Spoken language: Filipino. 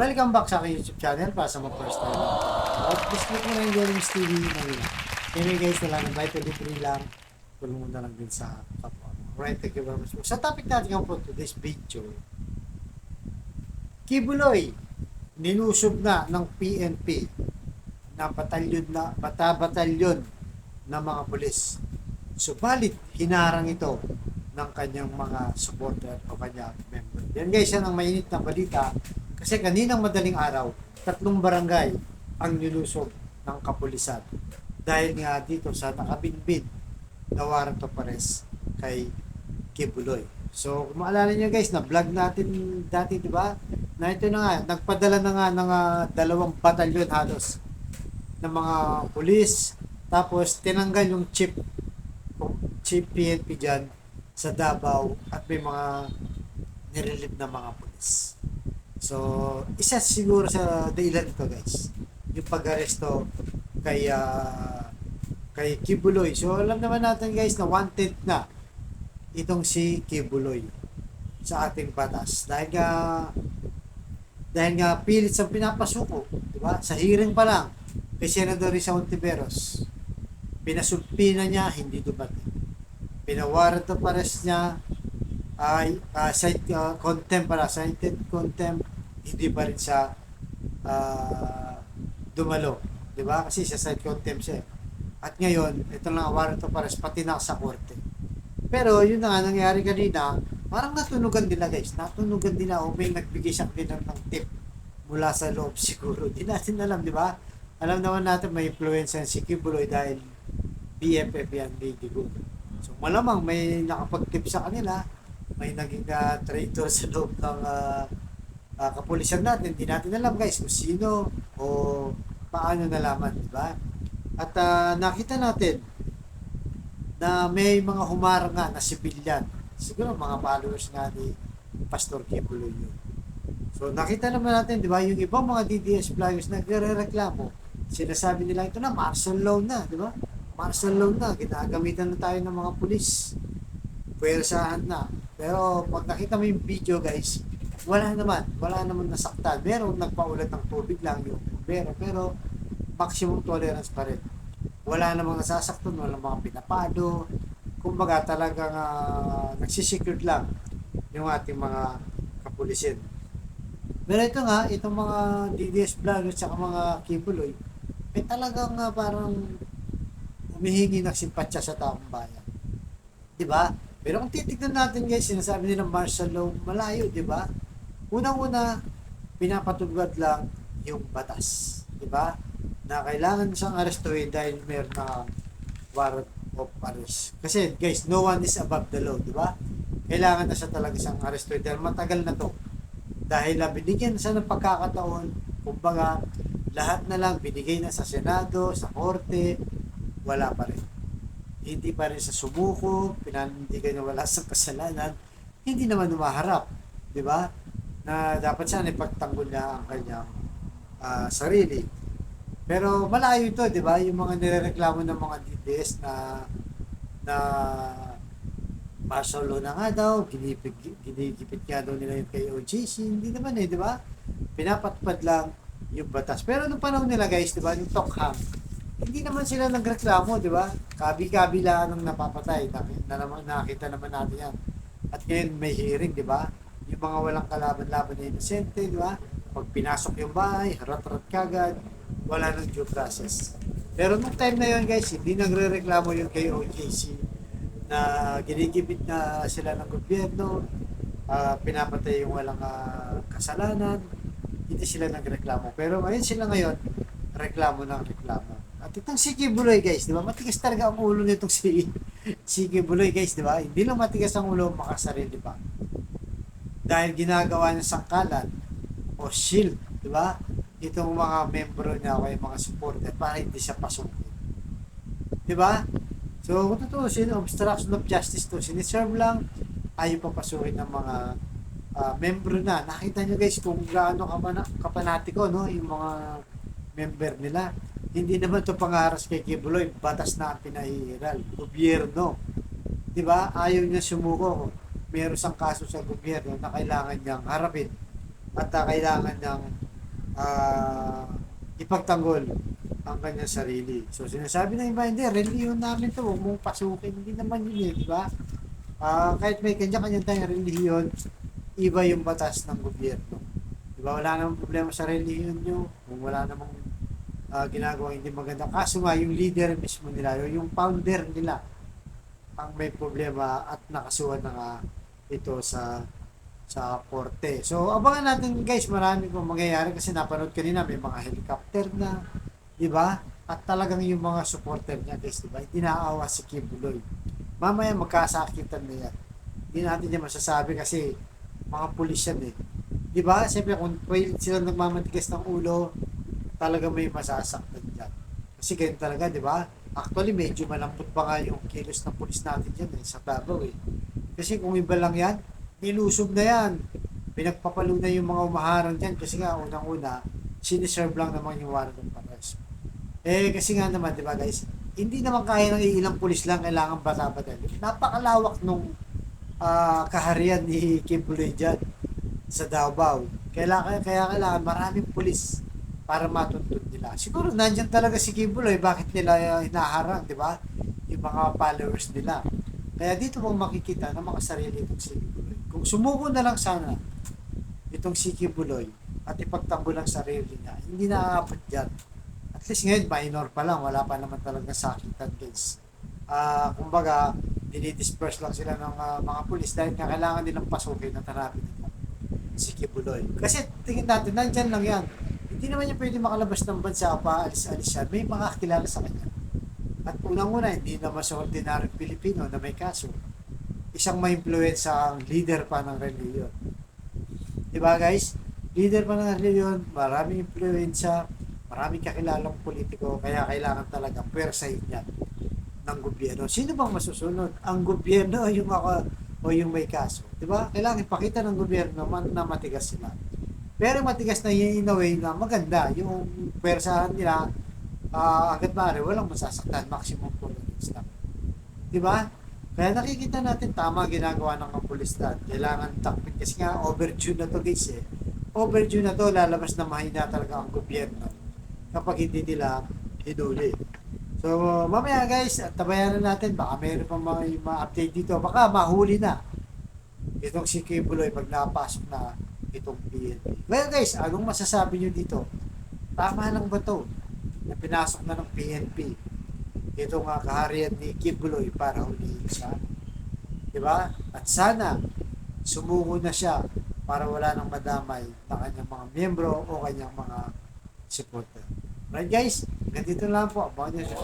Welcome back sa aking YouTube channel para sa mga first time. At please click mo na yung Jeremy's TV na yun. Anyway guys, wala nang bite, free lang. Tulong mo na lang din sa kapwa. Alright, thank you very much. Sa topic natin po today's video, Kibuloy, nilusob na ng PNP na batalyon ng mga pulis. Subalit, hinarang ito ng kanyang mga supporter o kanyang member. Yan guys, yan ang mainit na balita. Kasi kaninang madaling araw, 3 barangay ang nilusob ng kapulisan. Dahil nga dito sa nakabinbin na warrant of arrest kay Kibuloy. So, kung maalala nyo guys, na vlog natin dati, di ba? Na ito na nga, nagpadala na nga ng 2 batalyon halos ng mga pulis. Tapos, tinanggal yung chief PNP dyan sa Davao at may mga nirelieve na mga pulis. So, isa siguro sa dahilan ito guys, yung pag-aresto kay Kibuloy. So, alam naman natin guys na wanted na itong si Kibuloy sa ating batas. Dahil nga pilit sa pinapasuko, di ba? Sa hearing pa lang kay Senador Risa Hontiveros, pinasumpi na niya, hindi dumating. Pinawarrant of arrest niya, ay cited contempt, hindi pa rin siya dumalo, di ba? Kasi sa side contempt siya. At ngayon, ito lang warrant of arrest pati na sa korte. Pero yun na nga nangyari kanina, parang natunugan nila guys, o may nagbigay siya kanina ng tip mula sa loob siguro. Di natin alam, di ba? Alam naman natin may influence si Kibuloy dahil BFF yan, Lady Good. So malamang may nakapag-tip sa kanila, may naging traitor sa loob ng kapulisan natin. Hindi natin alam guys kung sino o paano nalaman, di ba? At nakita natin na may mga humarang nga na sibilyan. Siguro mga followers nga ni Pastor Kibuloy yun. So nakita naman natin, di ba, yung ibang mga DDS vloggers nagre-reklamo. Sinasabi nila ito na martial law na, di ba? Martial law na, ginagamitan na tayo ng mga pulis. Puwersahan na. Pero pag nakita mo yung video guys, wala naman nasaktan. Meron nagpaulat ng tubig lang yung pero maximum tolerance pa rin. Wala namang nasasaktan, wala namang pinapado. Kumbaga talagang nagsisecure lang yung ating mga kapulisin. Pero ito nga, itong mga DDS vloggers at mga Kibuloy, ay talagang parang humihingi ng simpatsya sa taong bayan. Di ba? Pero kung titignan natin guys, sinasabi nila martial law, malayo, di ba? Unang-una, pinapatugad lang yung batas. Di ba? Na kailangan siyang arestuhin dahil meron na warrant of arrest. Kasi guys, no one is above the law, di ba? Kailangan na siya talaga siyang arestuhin dahil matagal na to. Dahil binigyan siya ng pagkakataon, kumbaga, lahat na lang binigay na sa Senado, sa Korte, wala pa rin. Hindi pa rin sa sumuko, pinanindigan na wala sa kasalanan, hindi naman umaharap, di ba? Na dapat siya ipagtanggol niya ang kanyang sarili. Pero malayo ito, di ba? Yung mga nirereklamo ng mga DDS na martial law na nga daw, ginigipit nga daw nila yung kay OJC, hindi naman di ba? Pinapatupad lang yung batas. Pero nung panahon nila guys, di ba, yung Tokhang, hindi naman sila nagreklamo, di ba? Kabi-kabi lang ang napapatay. Nakita naman natin yan. At ngayon may hearing, di ba? Yung mga walang kalaban-laban na inosente, di ba? Pag pinasok yung bahay, harat-harat kagad, wala nang due process. Pero nung time na yun guys, hindi nagre-reklamo yung kay OJC na ginigipit na sila ng gobyerno, pinapatay yung walang kasalanan, hindi sila nagreklamo. Pero ngayon, reklamo ng reklamo. At itong si Kibuloy guys, di ba? Matigas talaga ang ulo nitong si Kibuloy guys, di ba? Hindi lang matigas ang ulo makasarili pa. Dahil ginagawa niya sangkalan o shield, di ba? Itong mga membro niya o mga supporter para hindi siya pasukin. Di ba? So, kung totoo, obstruction of justice to, siniserve lang, ayaw papasukin ng mga membro na. Nakita nyo guys kung gaano kapanatiko, no? Yung mga member nila. Hindi naman to pangaras kay Kibuloy, batas na ang pinahihiral, gobyerno. 'Di ba? Ayaw niya sumuko. Meron siyang kaso sa gobyerno na kailangan niyang harapin at kailangan niyang ah, ipagtanggol ang kanyang sarili. So sinasabi ng iba, hindi, relihiyon namin to, huwag mong pasukin. Hindi naman yun di ba? Kahit may kanya-kanya tayong relihiyon, iba yung batas ng gobyerno. Di ba? Wala namang problema sa relihiyon nyo, kung wala namang ginagawa hindi maganda. Kaso nga, yung leader mismo nila, yung founder nila, ang may problema at nakasuhan na nga ito sa korte. So, abangan natin guys, marami pong mangyayari kasi napanood kanina may mga helicopter na, di ba? At talagang yung mga supporter niya guys, di ba? Hindi naaawa si Kim Buloy. Mamaya magkasakitan na yan. Hindi natin niya masasabi kasi mga pulis yan eh. Di ba? Siyempre kung sila nagmamatigas ng ulo, talaga may masasaktan dyan. Kasi ganyan talaga, di ba? Actually, medyo malambot pa nga yung kilos ng pulis natin dyan eh, sa Davao eh. Kasi kung iba lang yan, nilusob na yan. Pinagpapalo na yung mga umaharang dyan kasi nga unang-una, siniserve lang naman yung warrant of arrest. Kasi nga naman, di ba guys, hindi naman kaya ng ilang pulis lang kailangan bata-bata. Napakalawak nung kaharian ni Kim Buloy dyan sa Davao. Kaya kailangan maraming pulis para matuntun nila. Siguro nandyan talaga si Kim Buloy, bakit nila hinaharang, di ba? Yung mga followers nila. Kaya dito mong makikita na makasarili itong si Kim Buloy. Kung sumuko na lang sana itong si Kim Buloy at ipagtanggol ang sarili niya, hindi na aabot dyan. At least ngayon, minor pa lang, wala pa naman talaga sakitan guys. Kumbaga, dinidisperse lang sila ng mga pulis dahil nga kailangan nilang pasukin at hanapin ito si Kim Buloy. Kasi tingin natin, nandyan lang yan. Hindi naman niya pwede makalabas ng bansa pa, alis-alis yan. May mga kakilala sa kanya. At unang-una, hindi naman sa ordinaryong Pilipino na may kaso. Isang ma-influence ang leader pa ng reliyon. Diba guys? Leader pa ng reliyon, maraming influensya, maraming kakilalang politiko, kaya kailangan talaga pwersahin yan ng gobyerno. Sino bang masusunod? Ang gobyerno o yung may kaso? Diba? Kailangan ipakita ng gobyerno na matigas sila. Pero matigas na yun in a way na maganda. Yung pwersahan nila, agad maaari, walang masasaktan, maximum tolerance lang. Diba? Kaya nakikita natin tama ginagawa ng mga pulis na. Kailangan takpin kasi nga overdue na to guys eh. Overdue na to, lalabas na mahina talaga ang gobyerno kapag hindi nila hinuli. So mamaya guys, tabayan na natin, baka meron pa mga update dito, baka mahuli na itong si Kim Buloy pag napasok na itong PNP. Well guys, anong masasabi nyo dito? Tama lang ba to na pinasok na ng PNP itong kaharian ni Kim Buloy para hulihin siya? Diba? At sana sumuko na siya para wala nang madamay na kanyang mga miyembro o kanyang mga supporter. Right guys, ganito lang po. Abangan nyo siya.